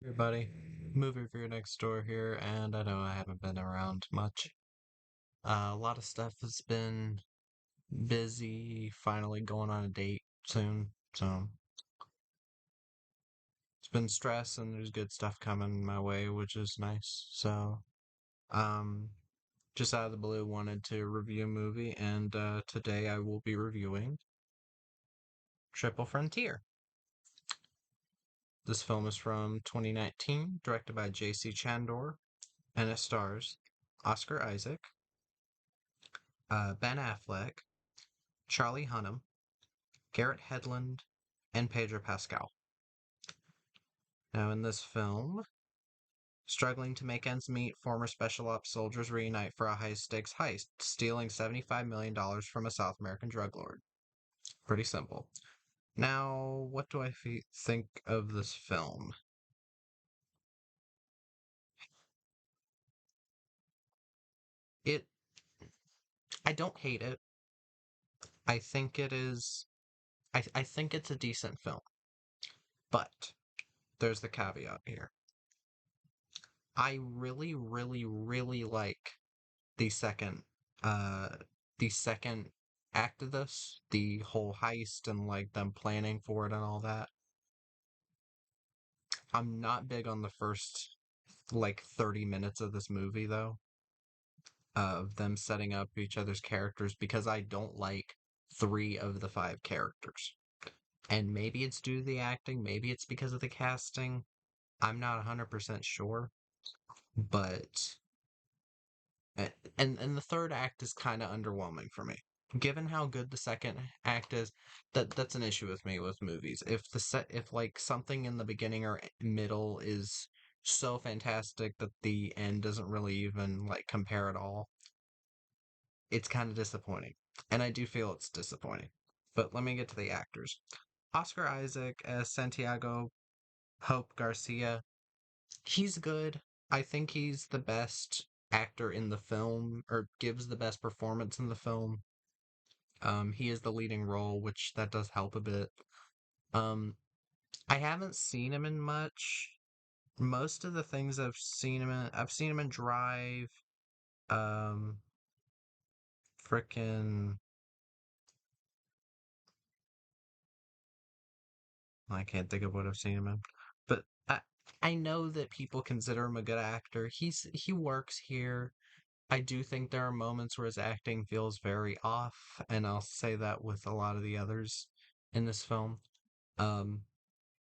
Everybody, movie review next door here, and I know I haven't been around much. A lot of stuff has been busy, finally going on a date soon, so it's been stress and there's good stuff coming my way, which is nice. Um, just out of the blue, wanted to review a movie, and today I will be reviewing Triple Frontier. This film is from 2019, directed by J.C. Chandor, and it stars Oscar Isaac, Ben Affleck, Charlie Hunnam, Garrett Hedlund, and Pedro Pascal. Now, in this film, struggling to make ends meet, former special ops soldiers reunite for a high stakes heist, stealing $75 million from a South American drug lord. Pretty simple. Now, what do I think of this film? It, I don't hate it. I think it is, I think it's a decent film, but there's the caveat here. I really, really, really like the second uh the second act of this, the whole heist and like them planning for it and all that. I'm not big on the first like 30 minutes of this movie though, of them setting up each other's characters because I don't like three of the five characters. And maybe it's due to the acting, maybe it's because of the casting. I'm not 100% sure, but and the third act is kind of underwhelming for me. Given how good the second act is, that's an issue with me with movies. If like something in the beginning or middle is so fantastic that the end doesn't really even like compare at all, it's kind of disappointing. And I do feel it's disappointing. But let me get to the actors. Oscar Isaac as Santiago Hope Garcia. He's good. I think he's the best actor in the film, or gives the best performance in the film. He is the leading role, which that does help a bit. Um, I haven't seen him in much. Most of the things I've seen him in Drive. Um, frickin', I can't think of what I've seen him in, but I know that people consider him a good actor. He works here. I do think there are moments where his acting feels very off, and I'll say that with a lot of the others in this film. Um,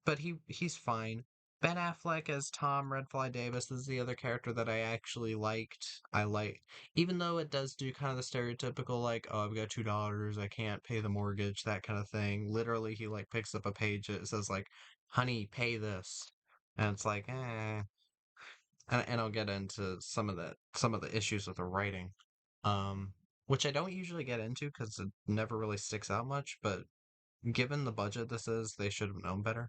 but he's fine. Ben Affleck as Tom Redfly Davis is the other character that I actually liked. I like, even though it does do kind of the stereotypical like, oh, I've got $2, I can't pay the mortgage, that kind of thing. Literally, he like picks up a page that says like, "Honey, pay this," and it's like, eh. And I'll get into some of the issues with the writing, um, which I don't usually get into because it never really sticks out much. But given the budget this is, they should have known better.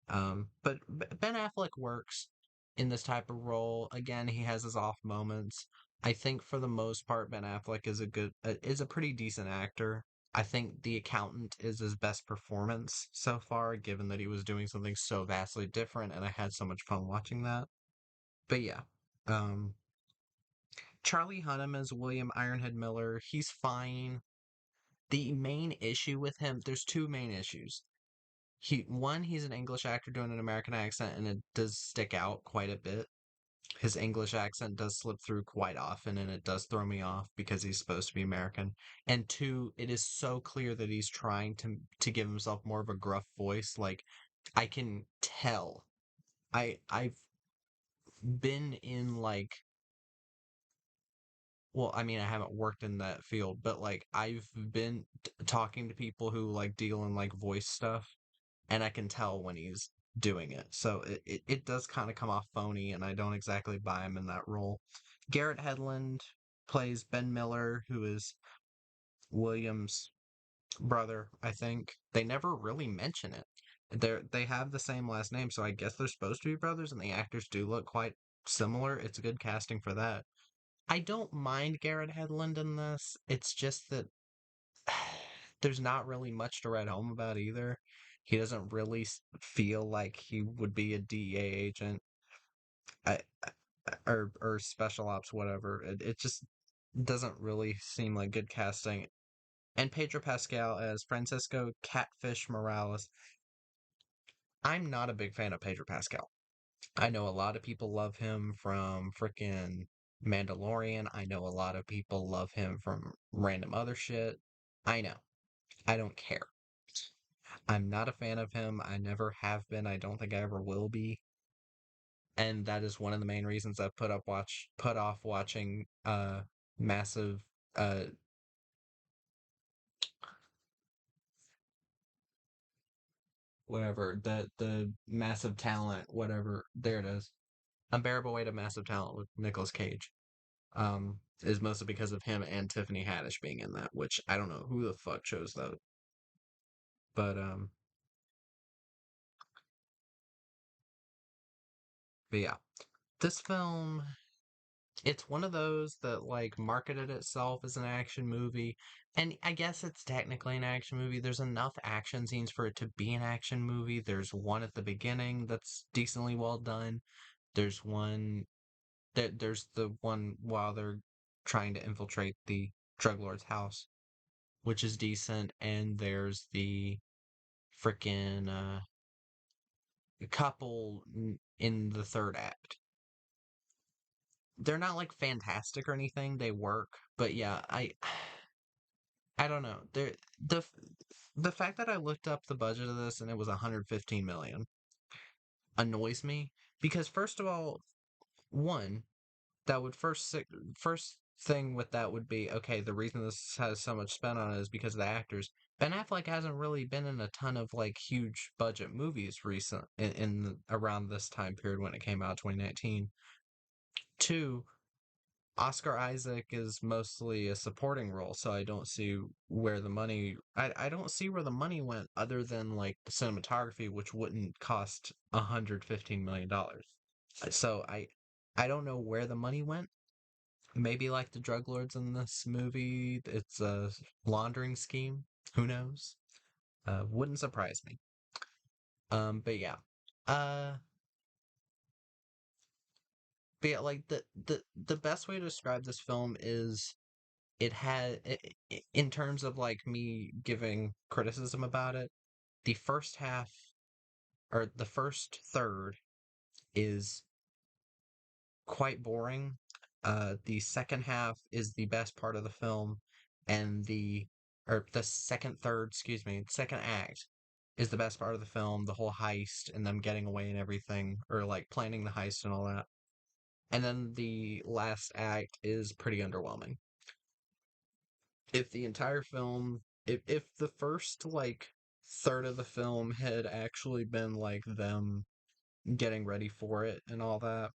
But Ben Affleck works in this type of role. Again, he has his off moments. I think for the most part, Ben Affleck is a pretty decent actor. I think The Accountant is his best performance so far, given that he was doing something so vastly different, and I had so much fun watching that. But yeah, um, Charlie Hunnam as William Ironhead Miller. He's fine. The main issue with him, there's two main issues. He's an English actor doing an American accent, and it does stick out quite a bit. His English accent does slip through quite often, and it does throw me off because he's supposed to be American. And two, it is so clear that he's trying to give himself more of a gruff voice. Like I can tell. I've been in like, well, I mean, I haven't worked in that field, but like I've been talking to people who like deal in like voice stuff, and I can tell when he's doing it. So it does kind of come off phony, and I don't exactly buy him in that role. Garrett Hedlund plays Ben Miller, who is William's brother, I think. They never really mention it. They have the same last name, so I guess they're supposed to be brothers, and the actors do look quite similar. It's good casting for that. I don't mind Garrett Hedlund in this. It's just that there's not really much to write home about either. He doesn't really feel like he would be a DEA agent. Or special ops, whatever. It just doesn't really seem like good casting. And Pedro Pascal as Francisco Catfish Morales. I'm not a big fan of Pedro Pascal. I know a lot of people love him from frickin' Mandalorian. I know a lot of people love him from random other shit. I know. I don't care. I'm not a fan of him. I never have been. I don't think I ever will be. And that is one of the main reasons I put off watching massive uh whatever the massive talent, whatever, there it is, unbearable weight of massive talent with Nicolas Cage. Is mostly because of him and Tiffany Haddish being in that, which I don't know who the fuck chose that. But um but yeah, this film, it's one of those that like marketed itself as an action movie, and I guess it's technically an action movie. There's enough action scenes for it to be an action movie. There's one at the beginning that's decently well done. There's one there's the one while they're trying to infiltrate the drug lord's house, which is decent, and there's the freaking couple in the third act. They're not like fantastic or anything. They work, but yeah, I don't know. The fact that I looked up the budget of this and it was 115 million annoys me because first of all, one that would first thing with that would be okay. The reason this has so much spent on it is because of the actors. Ben Affleck hasn't really been in a ton of like huge budget movies around this time period when it came out 2019. Two, Oscar Isaac is mostly a supporting role, so I don't see where the money I don't see where the money went other than like the cinematography, which wouldn't cost $115 million. So I don't know where the money went. Maybe like the drug lords in this movie, it's a laundering scheme. Who knows? Wouldn't surprise me. But yeah. Uh but yeah, like the best way to describe this film is it had in terms of like me giving criticism about it, the first half or the first third is quite boring. The second half is the best part of the film, and the second third, excuse me, second act is the best part of the film. The whole heist and them getting away and everything, or like planning the heist and all that. And then the last act is pretty underwhelming. If the entire film, if the first like third of the film had actually been like them getting ready for it and all that,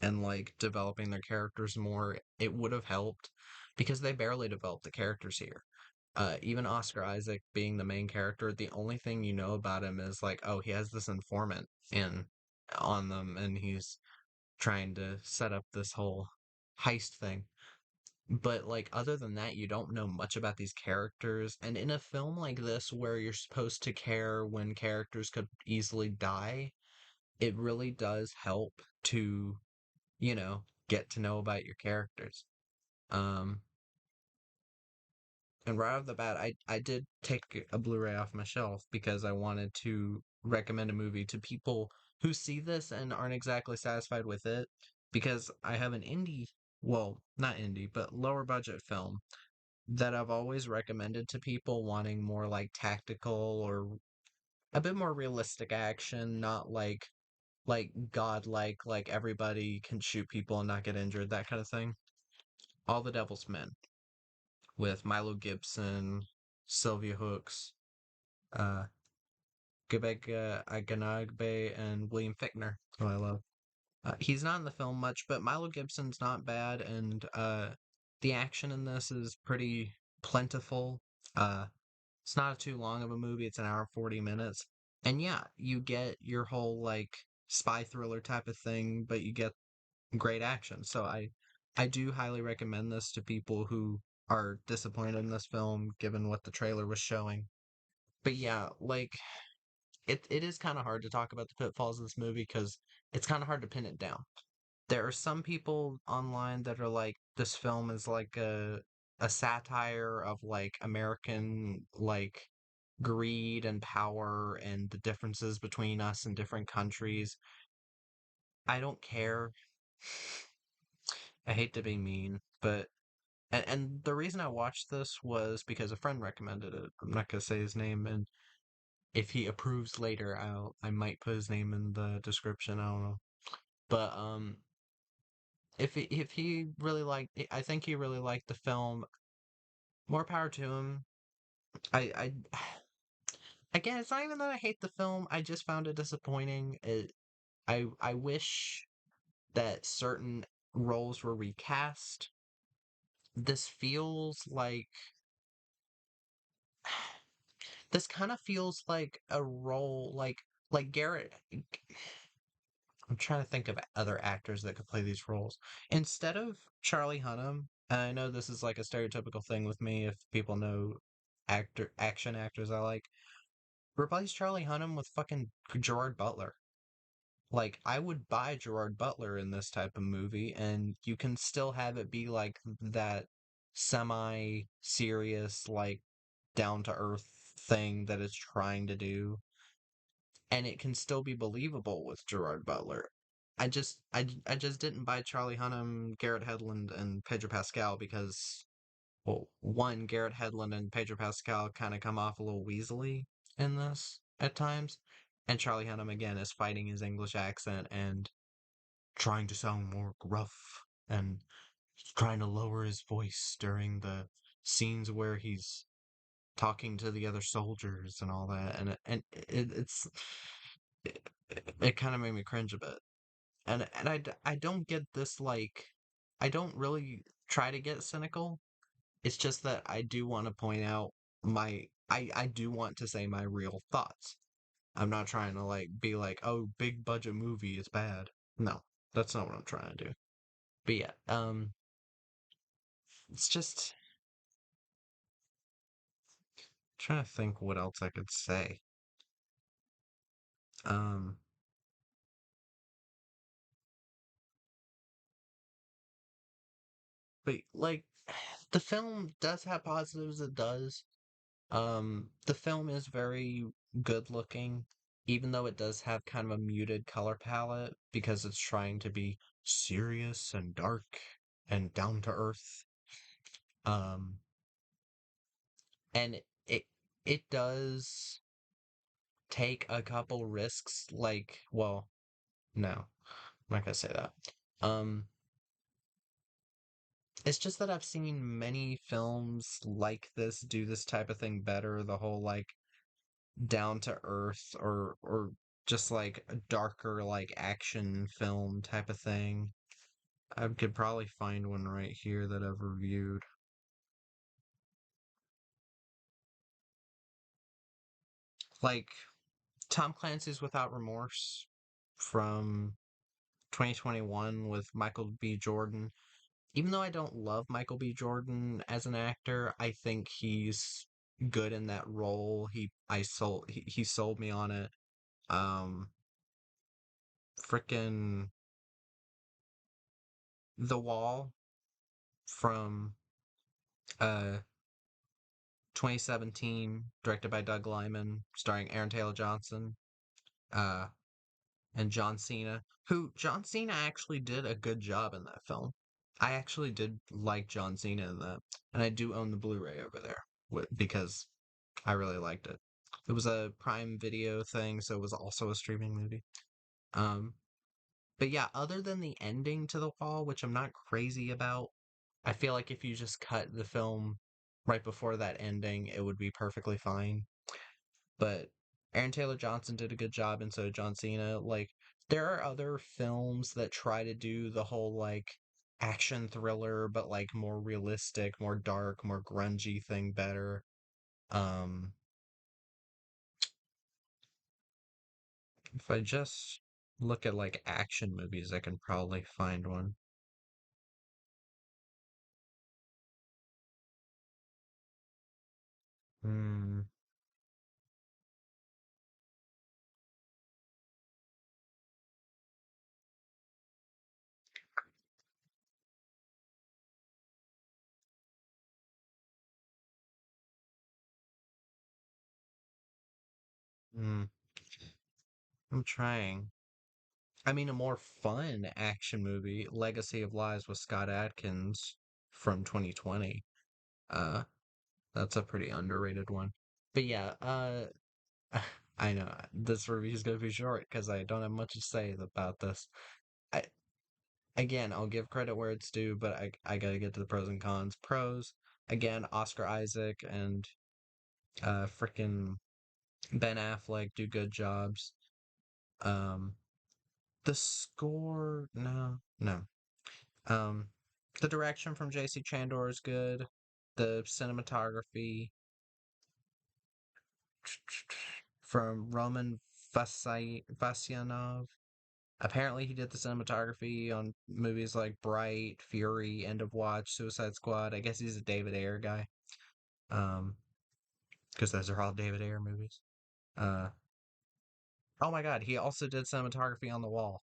and like developing their characters more, it would have helped because they barely developed the characters here. Even Oscar Isaac being the main character, the only thing you know about him is like, oh, he has this informant in on them, and he's trying to set up this whole heist thing. But like other than that, you don't know much about these characters. And in a film like this, where you're supposed to care when characters could easily die, it really does help to get to know about your characters. Um, and right off the bat, I did take a Blu-ray off my shelf because I wanted to recommend a movie to people who see this and aren't exactly satisfied with it. Because I have an indie, well, not indie, but lower budget film that I've always recommended to people wanting more like tactical or a bit more realistic action, not like godlike, like everybody can shoot people and not get injured, that kind of thing. All the Devil's Men with Milo Gibson, Sylvia Hooks, uh, Gebeka Aganagbe, and William Fichtner, who I love. He's not in the film much, but Milo Gibson's not bad, and the action in this is pretty plentiful. Uh, it's not too long of a movie; it's an hour and 40 minutes, and yeah, you get your whole like spy thriller type of thing, but you get great action. So I do highly recommend this to people who are disappointed in this film, given what the trailer was showing. But yeah, like it is kind of hard to talk about the pitfalls of this movie because it's kind of hard to pin it down. There are some people online that are like, this film is like a satire of like American like greed and power and the differences between us and different countries. I don't care. I hate to be mean, but and the reason I watched this was because a friend recommended it. I'm not gonna say his name, and if he approves later, I might put his name in the description. I don't know, but if he really liked, I think he really liked the film. More power to him. I again, it's not even that I hate the film. I just found it disappointing. I wish that certain roles were recast. This feels like this kind of feels like a role like Garrett. I'm trying to think of other actors that could play these roles instead of Charlie Hunnam. And I know this is like a stereotypical thing with me. If people know action actors I like, replace Charlie Hunnam with fucking Gerard Butler. Like, I would buy Gerard Butler in this type of movie, and you can still have it be like that semi serious, like down to earth thing that it's trying to do, and it can still be believable with Gerard Butler. I just didn't buy Charlie Hunnam, Garrett Hedlund, and Pedro Pascal because, well, one, Garrett Hedlund and Pedro Pascal kind of come off a little weaselly in this at times, and Charlie Hunnam again is fighting his English accent and trying to sound more gruff and trying to lower his voice during the scenes where he's talking to the other soldiers and all that, it's it, it kind of made me cringe a bit, I don't get this like I don't really try to get cynical. It's just that I do want to point out I do want to say my real thoughts. I'm not trying to like be like, oh, big budget movie is bad. No, that's not what I'm trying to do. But yeah, it's just trying to think what else I could say. Um, but like the film does have positives, it does. The film is very good looking, even though it does have kind of a muted color palette because it's trying to be serious and dark and down to earth. Um, and it does take a couple risks, like, well, no, I'm not gonna say that. Um, it's just that I've seen many films like this do this type of thing better. The whole like down to earth or just like a darker like action film type of thing. I could probably find one right here that I've reviewed. Like Tom Clancy's Without Remorse from 2021 with Michael B. Jordan. Even though I don't love Michael B. Jordan as an actor, I think he's good in that role. He sold me on it. Um Frickin' The Wall from uh 2017, directed by Doug Liman, starring Aaron Taylor Johnson, uh, and John Cena. Who John Cena actually did a good job in that film. I actually did like John Cena in that, and I do own the Blu-ray over there because I really liked it. It was a Prime Video thing, so it was also a streaming movie. Um, but yeah, other than the ending to The Wall, which I'm not crazy about, I feel like if you just cut the film right before that ending, it would be perfectly fine. But Aaron Taylor Johnson did a good job, and so did John Cena. Like, there are other films that try to do the whole, like, action thriller, but, like, more realistic, more dark, more grungy thing better. Um, if I just look at, like, action movies, I can probably find one. Hmm. Mm, I'm trying. I mean, a more fun action movie, Legacy of Lies with Scott Adkins from 2020. Uh, that's a pretty underrated one. But yeah, I know this review is gonna be short because I don't have much to say about this. I Again, I'll give credit where it's due, but I gotta get to the pros and cons. Pros, again, Oscar Isaac and frickin' Ben Affleck do good jobs. Um, the score, no, no. Um, the direction from J.C. Chandor is good. The cinematography from Roman Vasyanov. Apparently, he did the cinematography on movies like Bright, Fury, End of Watch, Suicide Squad. I guess he's a David Ayer guy. Um, because those are all David Ayer movies. Uh, oh my God, he also did cinematography on The Wall.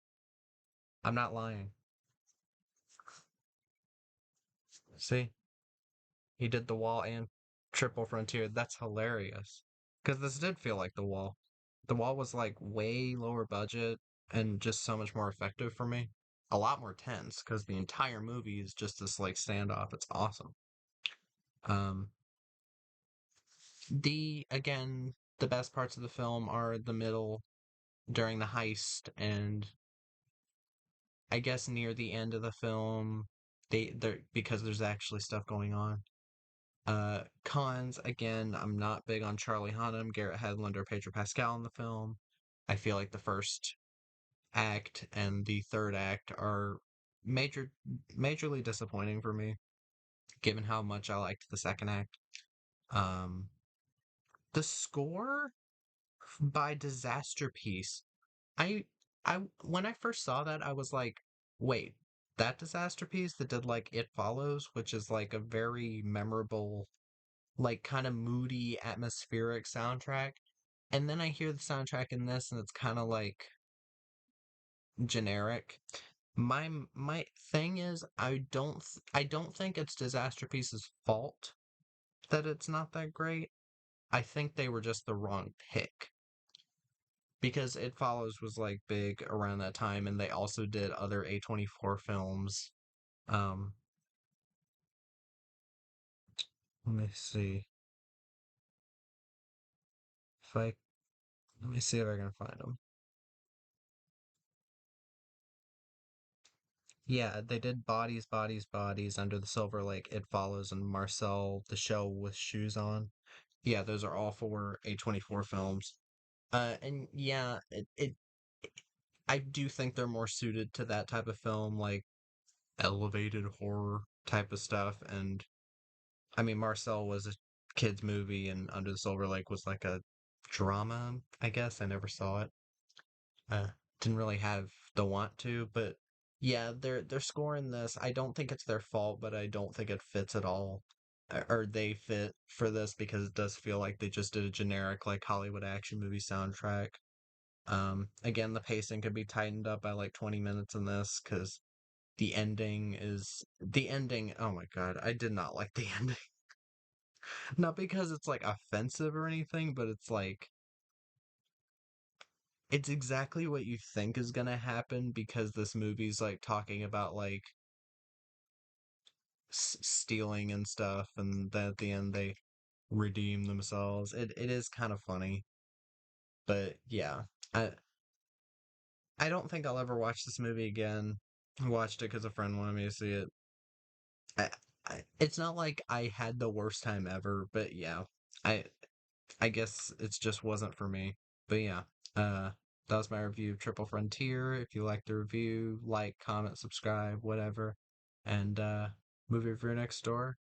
I'm not lying. See, he did The Wall and Triple Frontier. That's hilarious. Because this did feel like The Wall. The Wall was like way lower budget and just so much more effective for me. A lot more tense because the entire movie is just this like standoff. It's awesome. Um, the best parts of the film are the middle during the heist and I guess near the end of the film. They because there's actually stuff going on. Cons, again, I'm not big on Charlie Hunnam, Garrett Hedlund, or Pedro Pascal in the film. I feel like the first act and the third act are major majorly disappointing for me, given how much I liked the second act. Um, the score by Disaster Piece. I I when I first saw that, I was like, wait, that Disaster Piece that did like It Follows, which is like a very memorable, like kind of moody, atmospheric soundtrack. And then I hear the soundtrack in this, and it's kind of like generic. My thing is, I don't think it's Disaster Piece's fault that it's not that great. I think they were just the wrong pick because It Follows was like big around that time, and they also did other A24 films. Um, let me see if I let me see if I can find them. Yeah, they did Bodies, Bodies, Bodies, Under the Silver Lake, It Follows, and Marcel, the Show with Shoes On. Yeah, those are all four A24 films. And yeah, I do think they're more suited to that type of film, like elevated horror type of stuff. And I mean, Marcel was a kid's movie, and Under the Silver Lake was like a drama, I guess. I never saw it. Uh, didn't really have the want to, but yeah, they're scoring this. I don't think it's their fault, but I don't think it fits at all. Or they fit for this because it does feel like they just did a generic like Hollywood action movie soundtrack. Again, the pacing could be tightened up by like 20 minutes in this because the ending. Oh my God, I did not like the ending. Not because it's like offensive or anything, but it's like it's exactly what you think is gonna happen because this movie's like talking about like stealing and stuff, and then at the end they redeem themselves. It is kind of funny, but yeah, I I don't think I'll ever watch this movie again. I watched it because a friend wanted me to see it. I, it's not like I had the worst time ever, but yeah, I I guess it just wasn't for me. But yeah, uh, that was my review of Triple Frontier. If you like the review, like, comment, subscribe, whatever, and movie review next door.